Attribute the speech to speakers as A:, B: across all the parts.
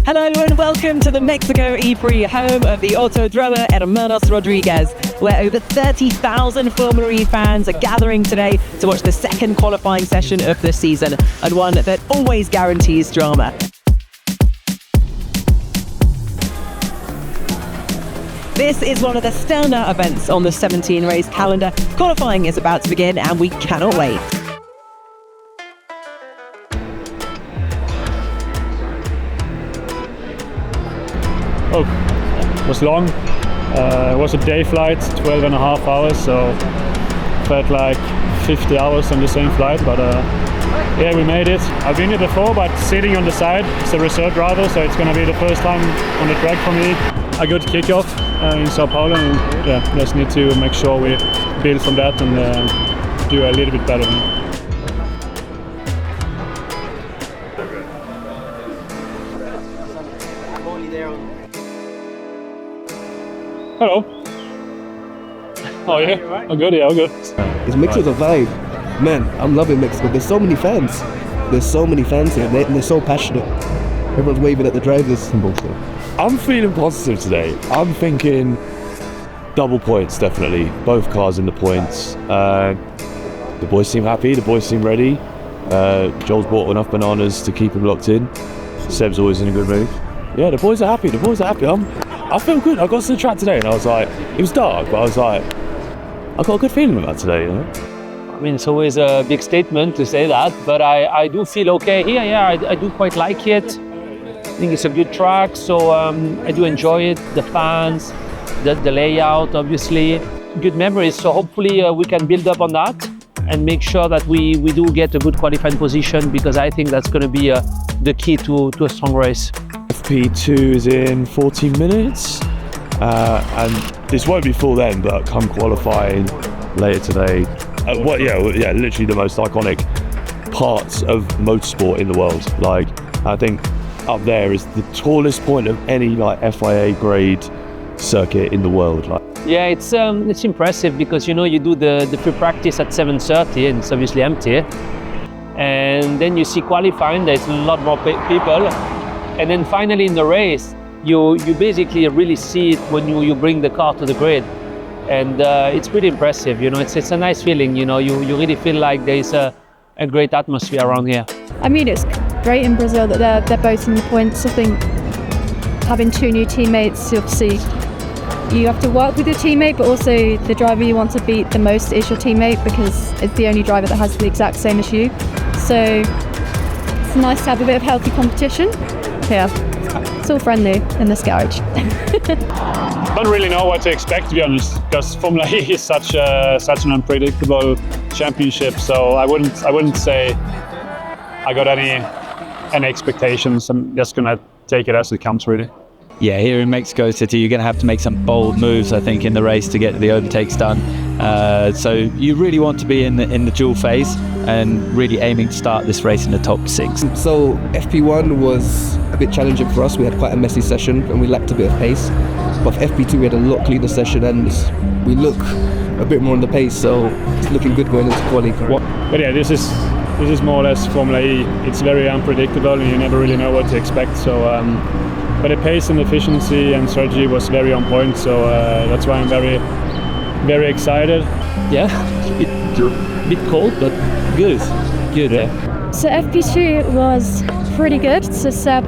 A: Hello and welcome to the Mexico E-Prix, home of the Autódromo Hermanos Rodríguez, where over 30,000 Formula E fans are gathering today to watch the second qualifying session of the season, and one that always guarantees drama. This is one of the standout events on the 17-race calendar. Qualifying is about to begin and we cannot wait.
B: Oh, it was long. It was a day flight, 12 and a half hours, so felt like 50 hours on the same flight, but yeah, we made it. I've been here before, but sitting on the side, it's a reserve driver, so it's going to be the first time on the track for me. A good kickoff in Sao Paulo, and yeah, just need to make sure we build from that and do a little bit better. Hello. Oh yeah, I'm good, yeah, I'm good.
C: It's Mexico's a vibe. Man, I'm loving Mexico. There's so many fans. There's so many fans here, and they're so passionate. Everyone's waving at the drivers.
D: I'm feeling positive today. I'm thinking double points, definitely. Both cars in the points. The boys seem happy, the boys seem ready. Joel's bought enough bananas to keep him locked in. Seb's always in a good mood. Yeah, the boys are happy, I feel good. I got to the track today and I was like, it was dark, but I was like, I got a good feeling about today, you know?
E: I mean, it's always a big statement to say that, but I do feel okay here. Yeah, I do quite like it. I think it's a good track, so I do enjoy it. The fans, the layout, obviously. Good memories, so hopefully we can build up on that and make sure that we do get a good qualifying position, because I think that's going to be the key to a strong race.
D: FP2 is in 14 minutes, and this won't be full then, but come qualifying later today, literally the most iconic parts of motorsport in the world. Like, I think up there is the tallest point of any like FIA grade circuit in the world.
E: Yeah, it's impressive because you do the pre-practice at 7:30 and it's obviously empty, and then you see qualifying, there's a lot more people. And then finally in the race, you basically really see it when you bring the car to the grid. And it's pretty impressive, it's a nice feeling, you really feel like there's a great atmosphere around here.
F: I mean, it's great in Brazil that they're both in the points. I think having two new teammates, obviously, you have to work with your teammate, but also the driver you want to beat the most is your teammate, because it's the only driver that has the exact same as you. So it's nice to have a bit of healthy competition. Yeah, it's all friendly in this garage.
B: Don't really know what to expect, to be honest, because Formula E is such an unpredictable championship. So I wouldn't say I got any expectations. I'm just gonna take it as it comes, really.
G: Yeah, here in Mexico City, you're going to have to make some bold moves, I think, in the race to get the overtakes done. So you really want to be in the dual phase and really aiming to start this race in the top 6.
C: So FP1 was a bit challenging for us. We had quite a messy session and we lacked a bit of pace. But for FP2 we had a lot cleaner session and we look a bit more on the pace, so it's looking good going into quali.
B: But yeah, this is more or less Formula E. It's very unpredictable and you never really know what to expect. So but the pace and efficiency and strategy was very on point, so that's why I'm very, very excited.
E: Yeah, a bit cold, but good. Yeah.
F: So FP2 was pretty good. So Seb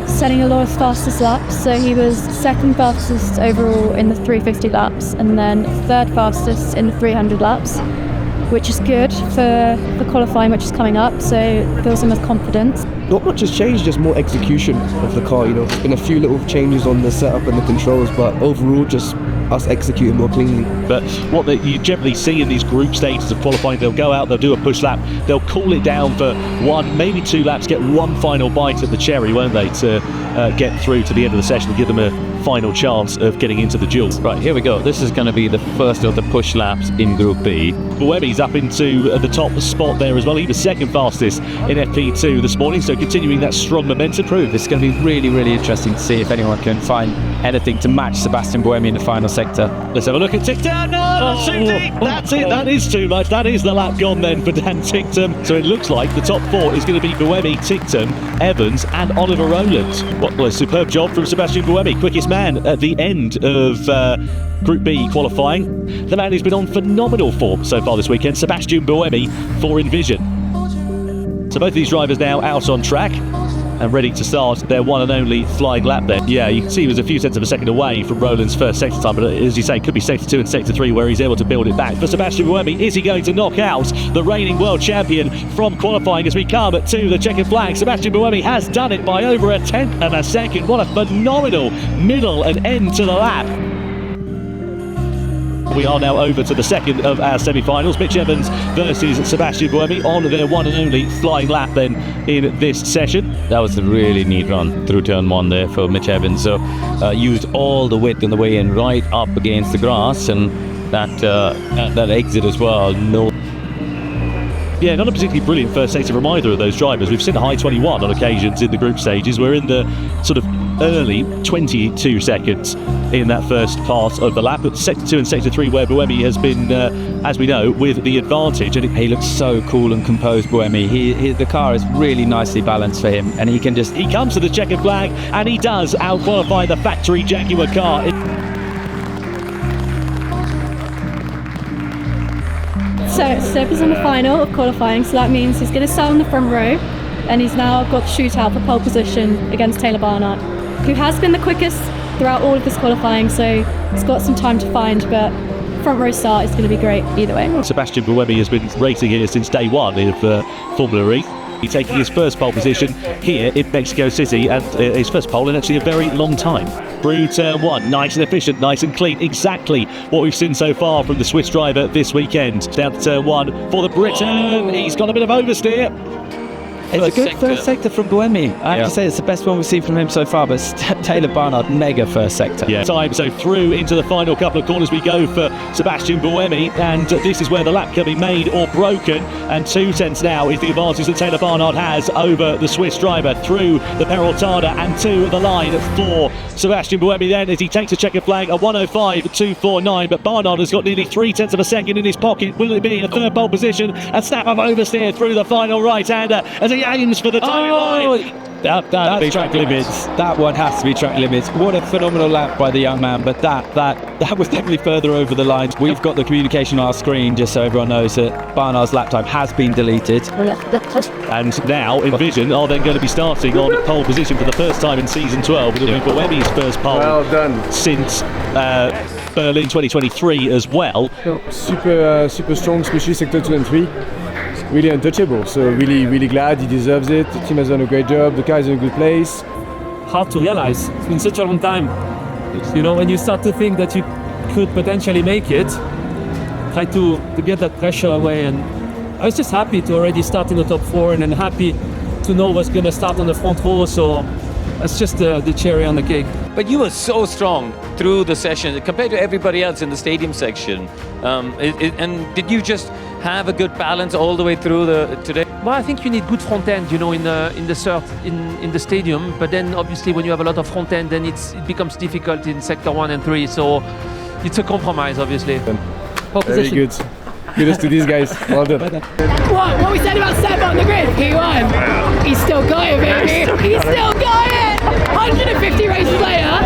F: setting a lot of fastest laps. So he was second fastest overall in the 350 laps and then third fastest in the 300 laps, which is good for the qualifying, which is coming up. So it fills him with confidence.
C: Not much has changed, just more execution of the car. There's been a few little changes on the setup and the controls, but overall just us executing more cleanly.
H: But what you generally see in these group stages of qualifying, they'll go out, they'll do a push lap, they'll cool it down for 1, maybe 2 laps, get one final bite at the cherry, won't they, to get through to the end of the session and give them a final chance of getting into the duel.
G: Right, here we go. This is going to be the first of the push laps in Group B.
H: Buemi's up into the top spot there as well. He was second fastest in FP2 this morning, so continuing that strong momentum.
G: This is going to be really, really interesting to see if anyone can find anything to match Sebastien Buemi in the final sector.
H: Let's have a look at Ticktum. No, too deep. That's it. That is too much. That is the lap gone then for Dan Ticktum. So it looks like the top 4 is going to be Buemi, Ticktum, Evans and Oliver Rowland. What a superb job from Sebastien Buemi, quickest man at the end of Group B qualifying. The man who's been on phenomenal form so far this weekend, Sebastien Buemi for Envision. So both of these drivers now out on track and ready to start their one and only flying lap there. Yeah, you can see he was a few tenths of a second away from Rowland's first sector time, but as you say, it could be sector 2 and sector 3 where he's able to build it back. For Sebastien Buemi, is he going to knock out the reigning world champion from qualifying as we come to the checkered flag? Sebastien Buemi has done it by over a tenth of a second. What a phenomenal middle and end to the lap. We are now over to the second of our semi-finals. Mitch Evans versus Sebastien Buemi on their one and only flying lap then in this session.
G: That was a really neat run through turn 1 there for Mitch Evans. So used all the width on the way in, right up against the grass, and that exit as well.
H: Yeah, not a particularly brilliant first sector from either of those drivers. We've seen a high 21 on occasions in the group stages. We're in the sort of early 22 seconds in that first part of the lap. But sector 2 and sector 3 where Buemi has been, as we know, with the advantage. And
G: he looks so cool and composed, Buemi. The car is really nicely balanced for him, and he
H: comes to the checkered flag and he does out-qualify the factory Jaguar car.
F: So Seb is on the final of qualifying, so that means he's going to start on the front row, and he's now got to shoot out for pole position against Taylor Barnard, who has been the quickest throughout all of this qualifying, so he's got some time to find, but front row start is going to be great either way.
H: Sebastien Buemi has been racing here since day 1 of Formula E. He's taking his first pole position here in Mexico City, and his first pole in actually a very long time. Through turn 1, nice and efficient, nice and clean, exactly what we've seen so far from the Swiss driver this weekend. Down to turn 1 for the Briton. He's got a bit of oversteer.
G: It's a good first sector from Buemi. I have to say it's the best one we've seen from him so far, but Taylor Barnard, mega first sector.
H: Yeah, time. So through into the final couple of corners we go for Sebastien Buemi, and this is where the lap can be made or broken, and 2 tenths now is the advantage that Taylor Barnard has over the Swiss driver through the Peraltada and to the line for Sebastien Buemi then as he takes a checkered flag, a 105.249, but Barnard has got nearly 3 tenths of a second in his pocket. Will it be a third pole position? A snap of oversteer through the final right-hander as he aims for the timing line.
G: That's track limits. That one has to be track limits. What a phenomenal lap by the young man, but that was definitely further over the line. We've got the communication on our screen just so everyone knows that Barnard's lap time has been deleted.
H: And now Envision are then going to be starting on pole position for the first time in season 12. It'll be Buemi's first pole since Berlin 2023 as well.
I: Super strong, especially sector 2 and 3. Really untouchable, so really glad he deserves it. The team has done a great job, the car is in a good place.
J: Hard to realize, it's been such a long time. You know, when you start to think that you could potentially make it, try to get that pressure away, and I was just happy to already start in the top 4 and then happy to know what's going to start on the front row, so that's just the cherry on the cake.
K: But you were so strong through the session compared to everybody else in the stadium section. And did you just have a good balance all the way through today?
J: Well, I think you need good front end, you know, in the stadium. But then obviously when you have a lot of front end, then it becomes difficult in sector 1 and 3. So it's a compromise, obviously.
I: Very good. Kudos to these guys. Well done.
L: What we said about Seb on the grid, he won. He's still got it, baby. He's still got it. 150 races later,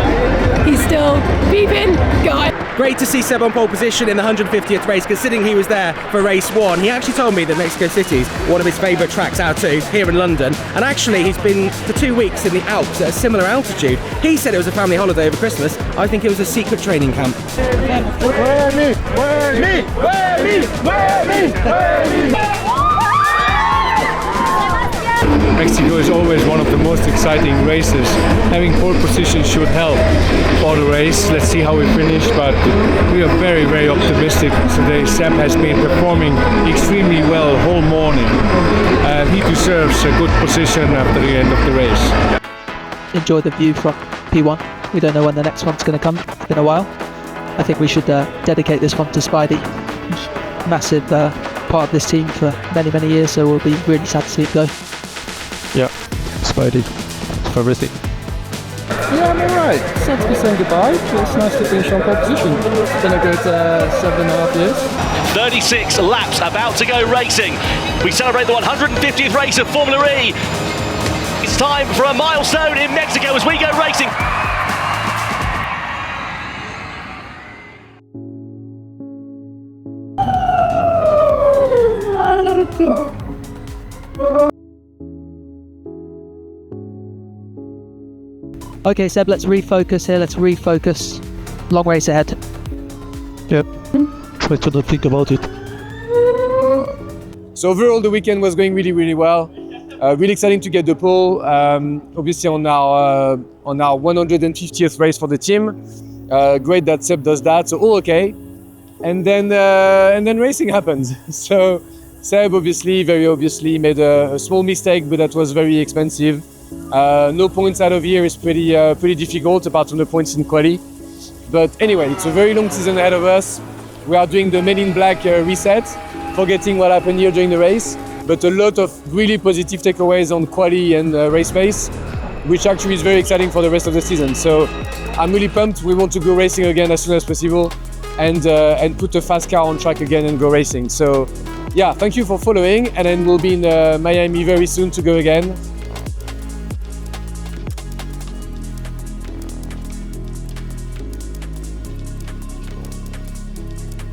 L: he's still beeping, got it.
M: Great to see Seb on pole position in the 150th race, considering he was there for race 1. He actually told me that Mexico City is one of his favourite tracks out to here in London, and actually he's been for 2 weeks in the Alps at a similar altitude. He said it was a family holiday over Christmas. I think it was a secret training camp.
I: Mexico is always one of the most exciting races. Having pole position should help for the race. Let's see how we finish, but we are very optimistic today. Seb has been performing extremely well whole morning, and he deserves a good position after the end of the race.
N: Enjoy the view from P1. We don't know when the next one's going to come. It's been a while. I think we should dedicate this one to Spidey. Massive part of this team for many years, so we'll be really sad to see it go.
I: Yeah, Spidey for everything.
O: Yeah, I'm alright. Sad to be saying goodbye, but it's nice to finish on pole position. It's been a good 7.5 years.
H: 36 laps about to go racing. We celebrate the 150th race of Formula E. It's time for a milestone in Mexico as we go racing.
N: Okay, Seb, let's refocus here. Let's refocus. Long race ahead.
O: Yep. Try to not think about it.
P: So overall, the weekend was going really, really well. Really exciting to get the pole. Obviously, on our 150th race for the team. Great that Seb does that. So all okay. And then racing happened. So Seb very obviously made a small mistake, but that was very expensive. No points out of here is pretty difficult, apart from the points in quali. But anyway, it's a very long season ahead of us. We are doing the Men in Black reset, forgetting what happened here during the race, but a lot of really positive takeaways on quali and race pace, which actually is very exciting for the rest of the season. So I'm really pumped. We want to go racing again as soon as possible, and put a fast car on track again and go racing. So yeah, thank you for following, and then we'll be in Miami very soon to go again.